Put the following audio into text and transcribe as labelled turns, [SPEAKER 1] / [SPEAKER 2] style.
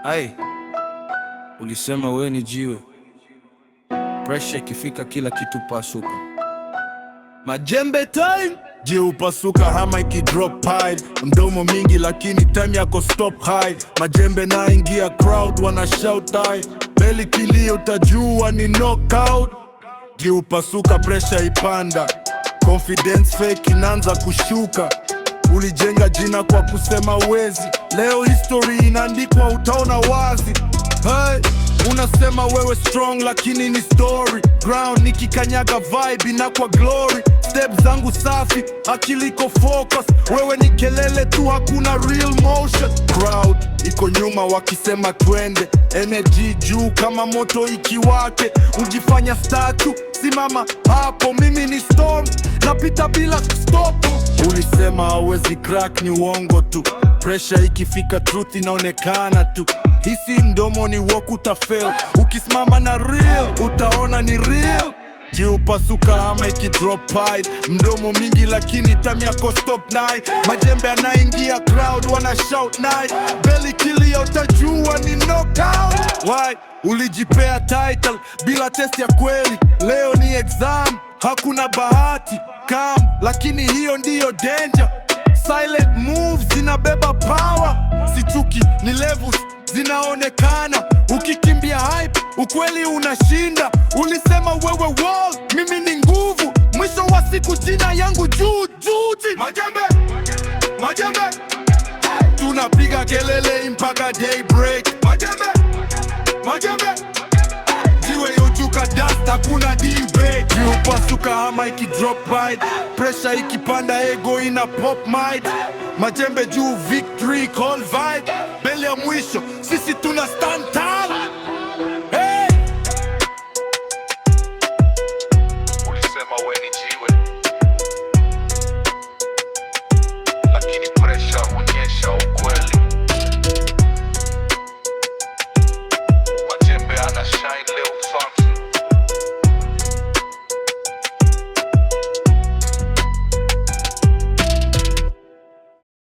[SPEAKER 1] Ai, ulisema wewe ni jiwe, pressure ikifika kila kitu pasuka. Majembe time,
[SPEAKER 2] jiwe upasuka hama ikidrop high. Mdomo mingi lakini time yako stop high. Majembe naingia crowd wana shout high. Beli kilio utajua ni knockout. Jiwe upasuka pressure ipanda, confidence fake inaanza kushuka. Ulijenga jina kwa kusema wezi, leo history inaandikwa utaona wazi. Hey, unasema wewe strong lakini ni story. Ground nikikanyaga vibe inakwa glory. Step zangu safi, akili iko focus. Wewe ni kelele tu, hakuna real motion. Crowd iko nyuma wakisema twende. Energy juu kama moto ikiwake. Ujifanya statue, simama hapo, mimi ni storm, napita bila stop. Ulisema hawezi crack, ni uongo tu. Pressure ikifika truth inaonekana tu. Hisi mdomo ni walk utafail. Ukisimama na real utaona ni real. Jiwe upasuka ama ikidrop high. Mdomo mingi lakini time yako stop night. Majembe anaingia crowd wana shout night. Belly kilio utajua ni knockout. Why? Ulijipea title bila test ya kweli. Leo ni exam, hakuna bahati. Calm, lakini hiyo ndiyo danger. Silent moves zinabeba power. Sichuki, ni levels zinaonekana. Ukikimbia hype, ukweli unashinda. Ulisema wewe wall, mimi ni nguvu. Mwisho wa siku jina yangu juu. Majembe, majembe, tunapiga kelele mpaka daybreak. Majembe, majembe, jiwe yojuka dust, hakuna debate. Jiwe upasuka ama ikidrop by. Pressure ikipanda ego ina pop mind. Majembe juu victory call vibe. Mbele ya mwisho sisi tuna stand tall. Hey!
[SPEAKER 3] Ulisema wewe ni jiwe.